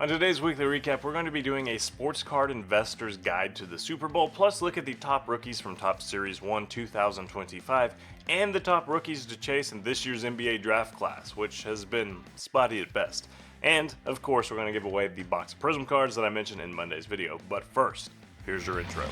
On today's weekly recap, we're going to be doing a sports card investor's guide to the Super Bowl, plus look at the top rookies from Top Series 1 2025 and the top rookies to chase in this year's NBA draft class, which has been spotty at best. And, of course, we're going to give away the box of Prism cards that I mentioned in Monday's video. But first, here's your intro.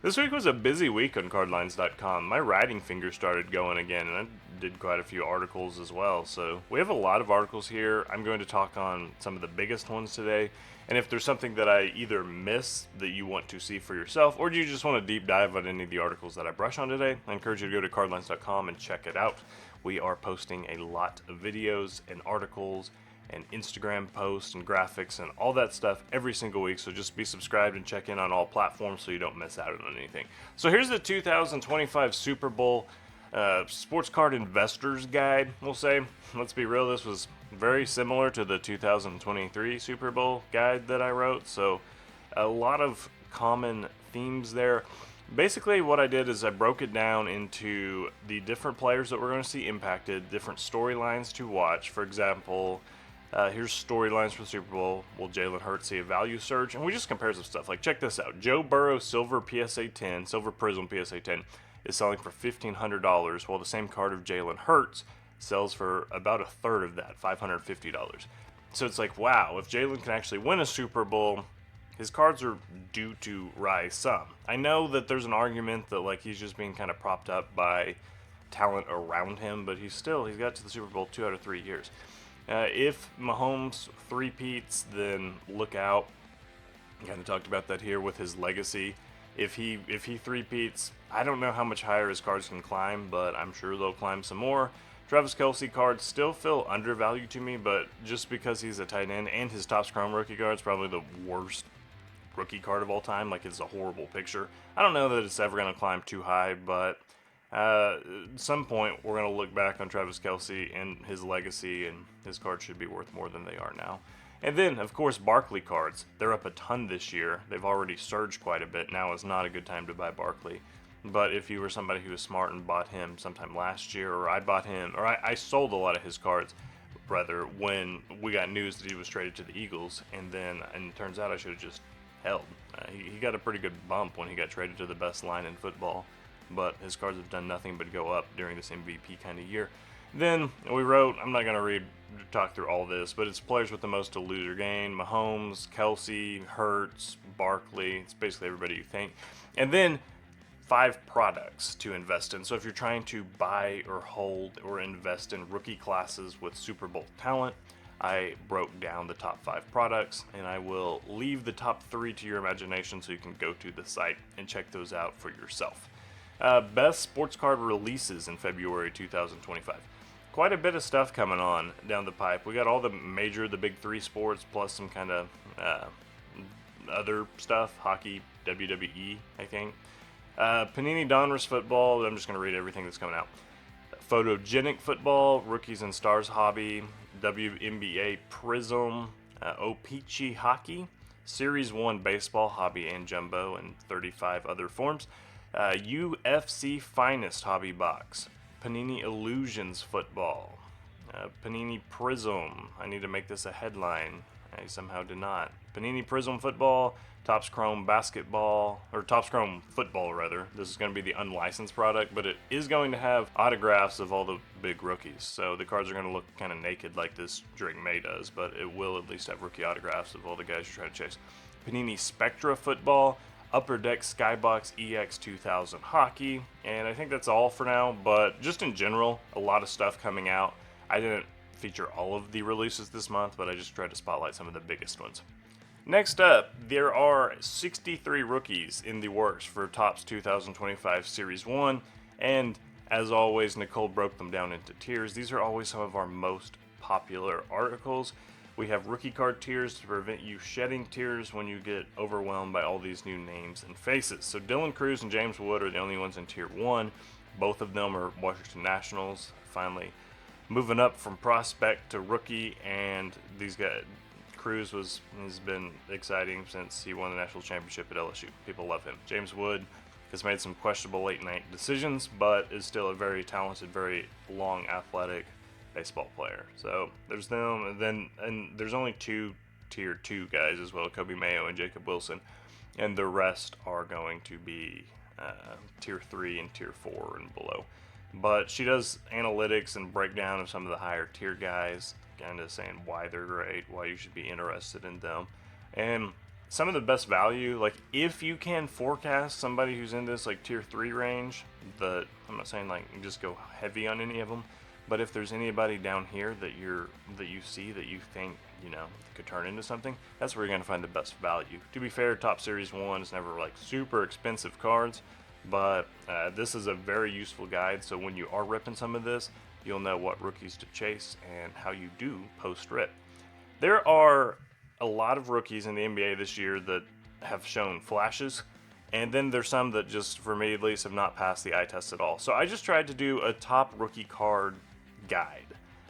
This week was a busy week on cardlines.com. My writing finger started going again, and I did quite a few articles as well. So we have a lot of articles here. I'm going to talk on some of the biggest ones today. And if there's something that I either miss that you want to see for yourself, or you just want to deep dive on any of the articles that I brush on today, I encourage you to go to cardlines.com and check it out. We are posting a lot of videos and articles and Instagram posts and graphics and all that stuff every single week, so just be subscribed and check in on all platforms so you don't miss out on anything. So here's the 2025 Super Bowl sports card investors guide, we'll say. Let's be real, this was very similar to the 2023 Super Bowl guide that I wrote, so a lot of common themes there. Basically what I did is I broke it down into the different players that we're going to see impacted, different storylines to watch. For example, here's storylines for the Super Bowl. Will Jalen Hurts see a value surge? And we just compare some stuff. Like, check this out. Joe Burrow Silver PSA 10, Silver Prism PSA 10, is selling for $1,500, while the same card of Jalen Hurts sells for about a third of that, $550. So it's like, wow, if Jalen can actually win a Super Bowl, his cards are due to rise some. I know that there's an argument that, like, he's just being kind of propped up by talent around him, but he's got to the Super Bowl 2 out of 3 years. If Mahomes three-peats, then look out. I kind of talked about that here with his legacy. If he three-peats, I don't know how much higher his cards can climb, but I'm sure they'll climb some more. Travis Kelce cards still feel undervalued to me, but just because he's a tight end and his Topps Chrome rookie card is probably the worst rookie card of all time. Like, it's a horrible picture. I don't know that it's ever going to climb too high, but at some point, we're going to look back on Travis Kelce and his legacy, and his cards should be worth more than they are now. And then, of course, Barkley cards. They're up a ton this year. They've already surged quite a bit. Now is not a good time to buy Barkley. But if you were somebody who was smart and bought him sometime last year, or I bought him, or I sold a lot of his cards, rather, when we got news that he was traded to the Eagles, and it turns out I should have just held. He got a pretty good bump when he got traded to the best line in football, but his cards have done nothing but go up during this MVP kind of year. Then we wrote, I'm not going to talk through all this, but it's players with the most to lose or gain: Mahomes, Kelce, Hurts, Barkley. It's basically everybody you think. And then 5 products to invest in. So if you're trying to buy or hold or invest in rookie classes with Super Bowl talent, I broke down the top 5 products, and I will leave the top 3 to your imagination so you can go to the site and check those out for yourself. Best sports card releases in February 2025. Quite a bit of stuff coming on down the pipe. We got all the big 3 sports, plus some kind of other stuff. Hockey, WWE, I think. Panini Donruss football. I'm just going to read everything that's coming out. Photogenic football, Rookies and Stars hobby, WNBA Prism, O-Pee-Chee hockey, Series 1 baseball hobby and jumbo, and 35 other forms. UFC Finest hobby box, Panini Illusions football, Panini Prism. I need to make this a headline. I somehow did not. Panini Prism football, Topps Chrome basketball, or Topps Chrome football rather. This is going to be the unlicensed product, but it is going to have autographs of all the big rookies. So the cards are going to look kind of naked like this Drake May does, but it will at least have rookie autographs of all the guys you're trying to chase. Panini Spectra football, Upper Deck Skybox EX 2000 hockey, and I think that's all for now, but just in general, a lot of stuff coming out. I didn't feature all of the releases this month, but I just tried to spotlight some of the biggest ones. Next up, there are 63 rookies in the works for Topps 2025 Series 1, and as always, Nicole broke them down into tiers. These are always some of our most popular articles. We have rookie card tiers to prevent you shedding tiers when you get overwhelmed by all these new names and faces. So Dylan Cruz and James Wood are the only ones in tier 1. Both of them are Washington Nationals. Finally moving up from prospect to rookie, and these guys, Cruz has been exciting since he won the national championship at LSU. People love him. James Wood, has made some questionable late night decisions, but is still a very talented, very long, athletic baseball player. So there's them, and there's only two tier 2 guys as well, Kobe Mayo and Jacob Wilson, and the rest are going to be tier 3 and tier 4 and below. But she does analytics and breakdown of some of the higher tier guys, kind of saying why they're great, why you should be interested in them, and some of the best value. Like, if you can forecast somebody who's in this like tier 3 range, I'm not saying like just go heavy on any of them, but if there's anybody down here that you see that you think could turn into something, that's where you're going to find the best value. To be fair, Top Series 1 is never like super expensive cards, but this is a very useful guide, so when you are ripping some of this, you'll know what rookies to chase and how you do post-rip. There are a lot of rookies in the NBA this year that have shown flashes, and then there's some that just, for me at least, have not passed the eye test at all. So I just tried to do a top rookie card guide.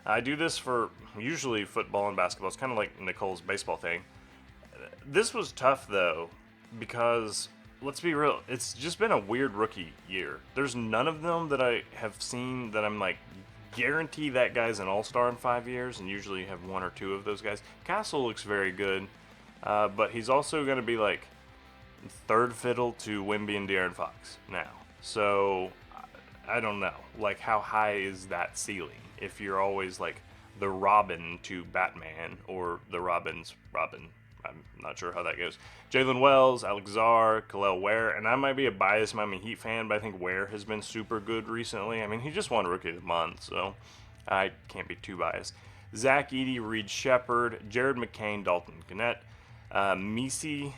I do this for usually football and basketball. It's kind of like Nicole's baseball thing. This was tough, though, because, let's be real, it's just been a weird rookie year. There's none of them that I have seen that I'm like, guarantee that guy's an all-star in 5 years, and usually you have one or two of those guys. Castle looks very good, but he's also going to be like third fiddle to Wemby and De'Aaron Fox now. So I don't know, like, how high is that ceiling if you're always like the Robin to Batman, or the Robin's Robin. I'm not sure how that goes. Jalen Wells, Alex Zar, Khalil Ware, and I might be a biased Miami Heat fan, but I think Ware has been super good recently. I mean, he just won Rookie of the Month, so I can't be too biased. Zach Edey, Reed Shepard, Jared McCain, Dalton Gannett, Misi,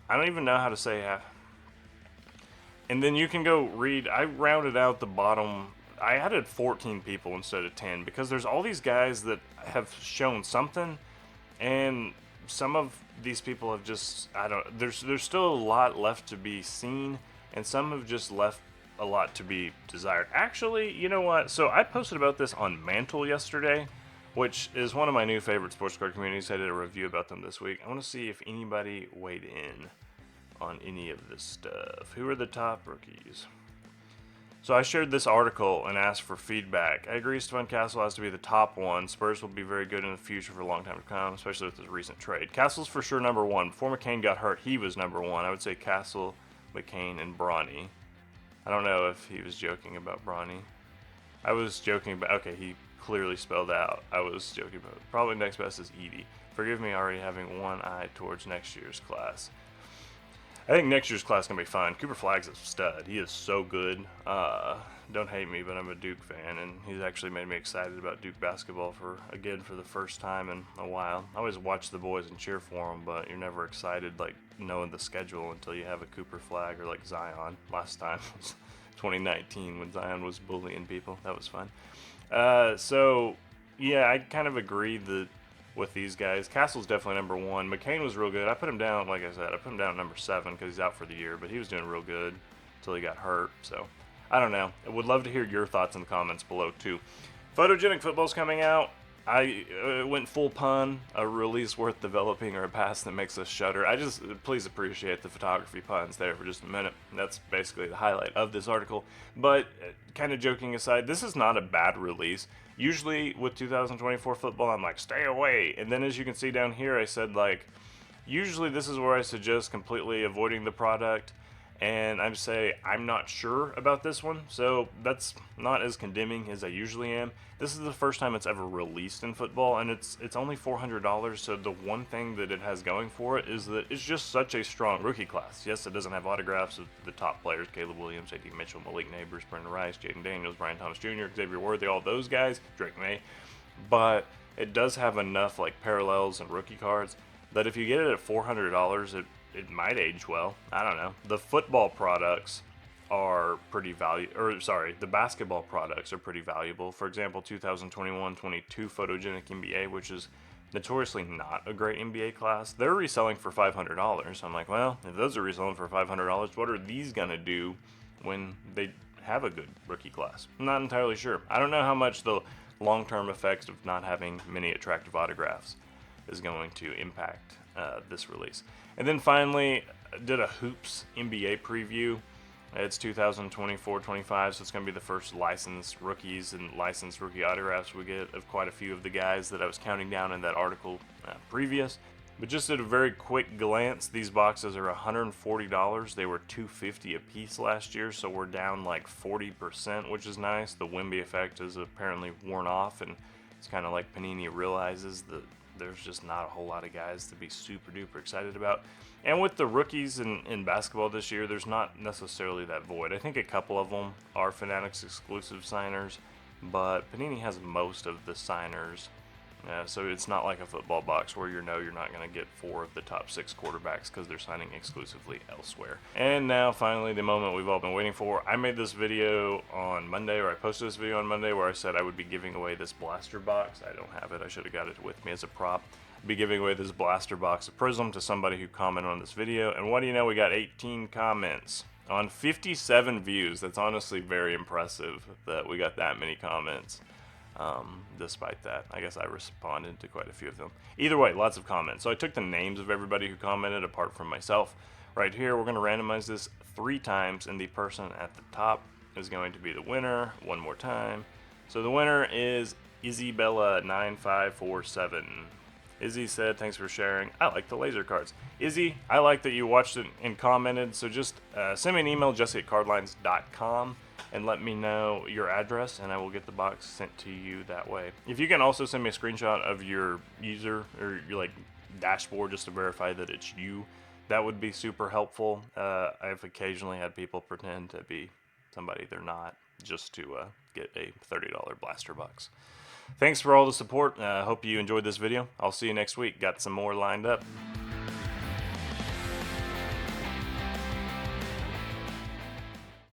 I don't even know how to say half. And then you can go read, I rounded out the bottom, I added 14 people instead of 10, because there's all these guys that have shown something, and some of these people have just, there's still a lot left to be seen, and some have just left a lot to be desired. Actually, you know what? So I posted about this on Mantle yesterday, which is one of my new favorite sports card communities. I did a review about them this week. I want to see if anybody weighed in on any of this stuff. Who are the top rookies? So I shared this article and asked for feedback. I agree Stephon Castle has to be the top one. Spurs will be very good in the future for a long time to come, especially with his recent trade. Castle's for sure number one. Before McCain got hurt, he was number one. I would say Castle, McCain, and Bronny. I don't know if he was joking about Bronny. I was joking about, okay, he clearly spelled out. I was joking about it. Probably next best is Edey. Forgive me already having one eye towards next year's class. I think next year's class is going to be fun. Cooper Flagg's a stud. He is so good. Don't hate me, but I'm a Duke fan, and he's actually made me excited about Duke basketball for the first time in a while. I always watch the boys and cheer for them, but you're never excited, like, knowing the schedule until you have a Cooper Flagg or, like, Zion. Last time was 2019 when Zion was bullying people. That was fun. So, yeah, I kind of agree that with these guys. Castle's definitely number one. McCain was real good. I put him down, like I said, I put him down at number 7 because he's out for the year, but he was doing real good until he got hurt. So, I don't know. I would love to hear your thoughts in the comments below, too. Photogenic Football's coming out. I went full pun, a release worth developing or a pass that makes us shudder. Please appreciate the photography puns there for just a minute. That's basically the highlight of this article. But kind of joking aside, this is not a bad release. Usually with 2024 football, I'm like, stay away. And then as you can see down here, I said, like, usually this is where I suggest completely avoiding the product. And I'm not sure about this one, so that's not as condemning as I usually am. This is the first time it's ever released in football, and it's only $400, so the one thing that it has going for it is that it's just such a strong rookie class. Yes, it doesn't have autographs of the top players, Caleb Williams, A.D. Mitchell, Malik Neighbors, Brendan Rice, Jaden Daniels, Brian Thomas Jr., Xavier Worthy, all those guys, Drake May, but it does have enough like parallels and rookie cards that if you get it at $400, it might age well. I don't know. The football products are pretty the basketball products are pretty valuable. For example, 2021-22 Photogenic NBA, which is notoriously not a great NBA class, they're reselling for $500. I'm like, well, if those are reselling for $500, what are these gonna do when they have a good rookie class? I'm not entirely sure. I don't know how much the long-term effects of not having many attractive autographs is going to impact this release. And then finally, did a Hoops NBA preview. It's 2024-25, so it's going to be the first licensed rookies and licensed rookie autographs we get of quite a few of the guys that I was counting down in that article previous. But just at a very quick glance, these boxes are $140. They were $250 a piece last year, so we're down like 40%, which is nice. The Wemby effect is apparently worn off, and it's kind of like Panini realizes that there's just not a whole lot of guys to be super duper excited about. And with the rookies in basketball this year, there's not necessarily that void. I think a couple of them are Fanatics exclusive signers, but Panini has most of the signers. So it's not like a football box where you're not going to get 4 of the top 6 quarterbacks because they're signing exclusively elsewhere. And now finally the moment we've all been waiting for. I made this video on Monday, or I posted this video on Monday where I said I would be giving away this blaster box. I don't have it. I should have got it with me as a prop. I'd be giving away this blaster box of Prism to somebody who commented on this video. And what do you know? We got 18 comments on 57 views. That's honestly very impressive that we got that many comments. Despite that, I guess I responded to quite a few of them. Either way, lots of comments. So I took the names of everybody who commented apart from myself. Right here, we're going to randomize this 3 times, and the person at the top is going to be the winner. One more time. So the winner is Isabella9547. Izzy said, thanks for sharing. I like the laser cards. Izzy, I like that you watched it and commented, so just send me an email, jesse@cardlines.com, and let me know your address, and I will get the box sent to you that way. If you can also send me a screenshot of your user or your like dashboard just to verify that it's you, that would be super helpful. I've occasionally had people pretend to be somebody they're not just to get a $30 blaster box. Thanks for all the support. I hope you enjoyed this video. I'll see you next week. Got some more lined up.